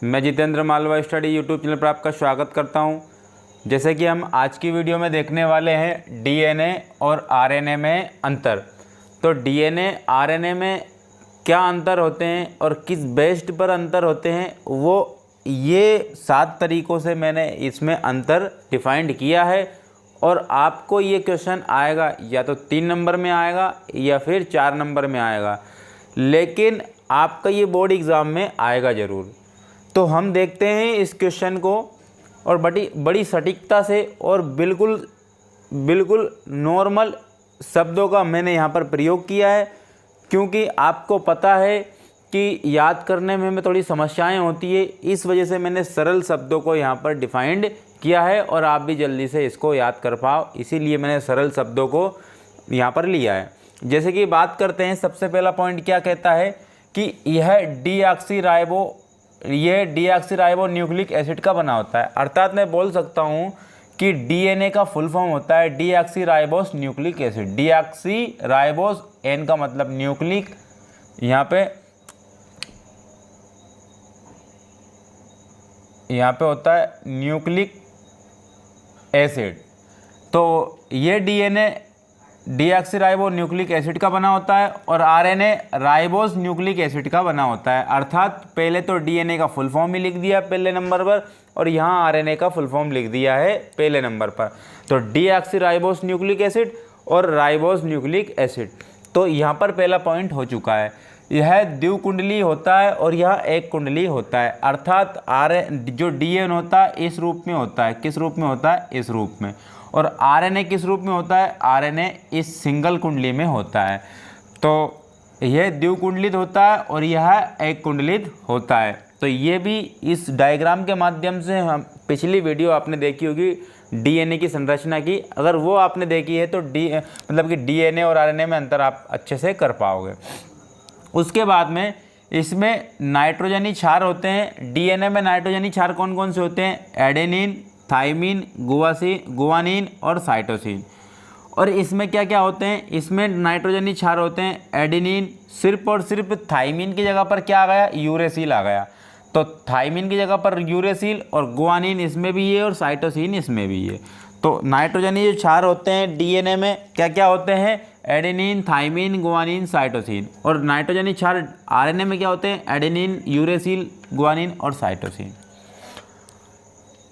मैं Jitendra Malwa study YouTube channel पर आपका स्वागत करता हूं। जैसे कि हम आज की वीडियो में देखने वाले हैं डीएनए और आरएनए में अंतर। तो डीएनए आरएनए में क्या अंतर होते हैं और किस बेस्ड पर अंतर होते हैं, वो ये 7 तरीक़ों से मैंने इसमें अंतर डिफाइंड किया है। और आपको ये क्वेश्चन आएगा या तो 3 नंबर में आएगा या फिर 4 नंबर में आएगा, लेकिन आपका ये बोर्ड एग्ज़ाम में आएगा ज़रूर। तो हम देखते हैं इस क्वेश्चन को और बड़ी सटीकता से और बिल्कुल नॉर्मल शब्दों का मैंने यहाँ पर प्रयोग किया है, क्योंकि आपको पता है कि याद करने में हमें थोड़ी समस्याएं होती है। इस वजह से मैंने सरल शब्दों को यहाँ पर डिफाइंड किया है और आप भी जल्दी से इसको याद कर पाओ, इसीलिए मैंने सरल शब्दों को यहाँ पर लिया है। जैसे कि बात करते हैं, सबसे पहला पॉइंट क्या कहता है कि यह डीऑक्सीराइबो न्यूक्लिक एसिड का बना होता है। अर्थात मैं बोल सकता हूँ कि डीएनए का फुल फॉर्म होता है deoxyribose nucleic acid. Deoxyribose, N का मतलब न्यूक्लिक, यहाँ पे होता है न्यूक्लिक एसिड। तो ये डीएनए डीऑक्सीराइबो न्यूक्लिक एसिड का बना होता है और आरएनए राइबोस न्यूक्लिक एसिड का बना होता है। अर्थात पहले तो डीएनए का फुल फॉर्म ही लिख दिया पहले नंबर पर और यहाँ आरएनए का फुल फॉर्म लिख दिया है पहले नंबर पर। तो डीऑक्सीराइबोस न्यूक्लिक एसिड और राइबोस न्यूक्लिक एसिड। तो यहाँ पर पहला पॉइंट हो चुका है। यह द्विकुंडली होता है और यह एक कुंडली होता है। अर्थात जो डीएनए होता है इस रूप में होता है। किस रूप में होता है? इस रूप में। और आरएनए किस रूप में होता है? आरएनए इस सिंगल कुंडली में होता है। तो यह द्विकुंडलित होता है और यह एक कुंडलित होता है। तो ये भी इस डायग्राम के माध्यम से हम पिछली वीडियो आपने देखी होगी डीएनए की संरचना की, अगर वो आपने देखी है तो मतलब कि डीएनए और आरएनए में अंतर आप अच्छे से कर पाओगे। उसके बाद में इसमें नाइट्रोजनी क्षार होते हैं। डीएनए में नाइट्रोजनी क्षार कौन कौन से होते हैं? एडेनिन, थाइमिन, गुआनिन और साइटोसिन। और इसमें क्या क्या होते हैं? इसमें नाइट्रोजनी क्षार होते हैं एडेनिन, सिर्फ और सिर्फ थाइमिन की जगह पर क्या आ गया? यूरेसिल आ गया। तो थाइमिन की जगह पर यूरेसिल और गुआनिन इसमें भी है और साइटोसिन इसमें भी है। तो नाइट्रोजनी जो क्षार होते हैं डीएनए में क्या क्या होते हैं? Adenine, thymine, guanine, cytosine. और नाइट्रोजनी क्षार आरएनए में क्या होते हैं? एडेनिन, यूरेसिल, गुआनिन और साइटोसिन।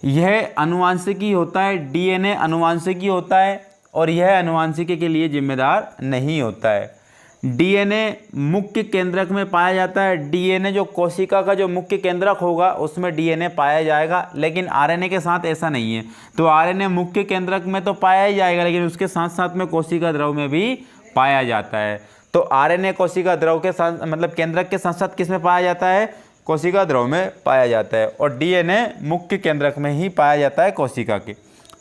यह आनुवांशिकी होता है, डीएनए आनुवांशिकी होता है और यह आनुवांशिकी के लिए जिम्मेदार नहीं होता है। डीएनए मुख्य केंद्रक में पाया जाता है। डीएनए जो कोशिका का जो मुख्य केंद्रक होगा उसमें डीएनए पाया जाएगा, लेकिन आरएनए के साथ ऐसा नहीं है। तो आरएनए मुख्य केंद्रक में तो पाया ही जाएगा, लेकिन उसके साथ साथ में कोशिका द्रव में भी पाया जाता है। तो आरएनए कोशिका द्रव के साथ मतलब केंद्रक के साथ साथ किस में पाया जाता है? कोशिका द्रव में पाया जाता है। और डीएनए मुख्य केंद्रक में ही पाया जाता है कोशिका के।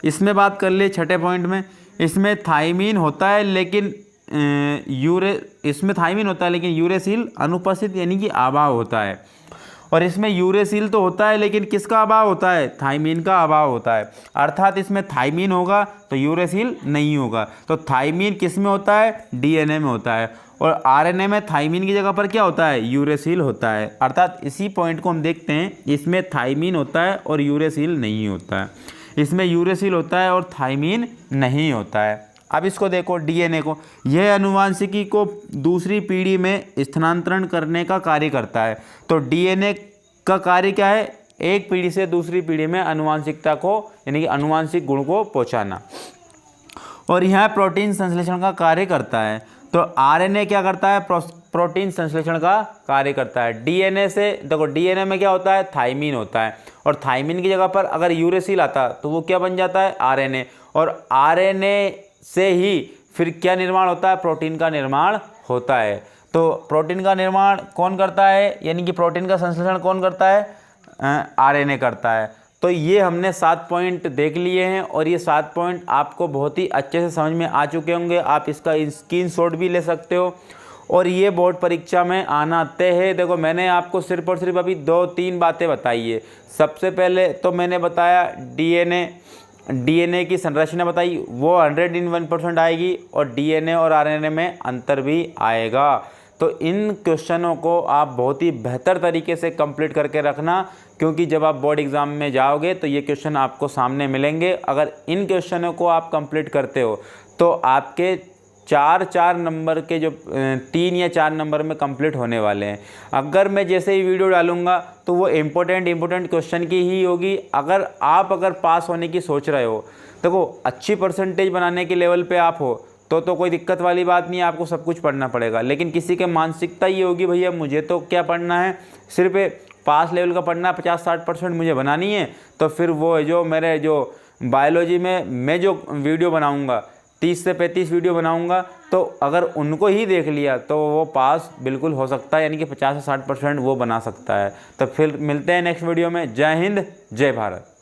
इसमें बात कर ले छठे पॉइंट में, इसमें थाइमिन होता है लेकिन यूरेसिल अनुपस्थित यानी कि अभाव होता है। और इसमें यूरेसिल तो होता है लेकिन किसका अभाव होता है? थाइमिन का अभाव होता है। अर्थात इसमें थाइमिन होगा तो यूरेसिल नहीं होगा। तो थाइमिन किस में होता है? डीएनए में होता है। और आरएनए में थाइमिन की जगह पर क्या होता है? यूरेसिल होता है। अर्थात इसी पॉइंट को हम देखते हैं, इसमें थाइमिन होता है और यूरेसिल नहीं होता है। इसमें यूरेसिल होता है और थाइमिन नहीं होता है। अब इसको देखो डीएनए को, यह आनुवांशिकी को दूसरी पीढ़ी में स्थानांतरण करने का कार्य करता है। तो डीएनए का कार्य क्या है? एक पीढ़ी से दूसरी पीढ़ी में आनुवांशिकता को यानी कि आनुवांशिक गुण को पहुंचाना। और यह प्रोटीन संश्लेषण का कार्य करता है। तो आरएनए क्या करता है? प्रोटीन संश्लेषण का कार्य करता है। डीएनए से देखो, डीएनए में क्या होता है? थाइमिन होता है और थाइमिन की जगह पर अगर यूरेसिल आता तो वो क्या बन जाता है? आरएनए। और आरएनए से ही फिर क्या निर्माण होता है? प्रोटीन का निर्माण होता है। तो प्रोटीन का निर्माण कौन करता है? यानी कि प्रोटीन का संश्लेषण कौन करता है? आरएनए करता है। तो ये हमने 7 पॉइंट देख लिए हैं और ये 7 पॉइंट आपको बहुत ही अच्छे से समझ में आ चुके होंगे। आप इसका स्क्रीनशॉट भी ले सकते हो और ये बोर्ड परीक्षा में आना तय है। देखो, मैंने आपको सिर्फ और सिर्फ अभी 2-3 बातें बताई है। सबसे पहले तो मैंने बताया डीएनए की संरचना बताई, वो 100 in 1% आएगी और डीएनए और आरएनए में अंतर भी आएगा। तो इन क्वेश्चनों को आप बहुत ही बेहतर तरीके से कंप्लीट करके रखना, क्योंकि जब आप बोर्ड एग्ज़ाम में जाओगे तो ये क्वेश्चन आपको सामने मिलेंगे। अगर इन क्वेश्चनों को आप कंप्लीट करते हो तो आपके 4 नंबर के जो 3 या 4 नंबर में कंप्लीट होने वाले हैं। अगर मैं जैसे ही वीडियो डालूंगा तो वो इम्पोर्टेंट क्वेश्चन की ही होगी। अगर पास होने की सोच रहे हो, देखो अच्छी परसेंटेज बनाने के लेवल पे आप हो तो कोई दिक्कत वाली बात नहीं है, आपको सब कुछ पढ़ना पड़ेगा। लेकिन किसी के मानसिकता ये होगी भैया मुझे तो क्या पढ़ना है, सिर्फ पास लेवल का पढ़ना, 50-60% मुझे बनानी है, तो फिर वो जो मेरे जो बायोलॉजी में मैं जो वीडियो बनाऊंगा 30 से 35 वीडियो बनाऊंगा, तो अगर उनको ही देख लिया तो वो पास बिल्कुल हो सकता है, यानी कि 50 से 60% वो बना सकता है। तो फिर मिलते हैं नेक्स्ट वीडियो में। जय हिंद, जय भारत।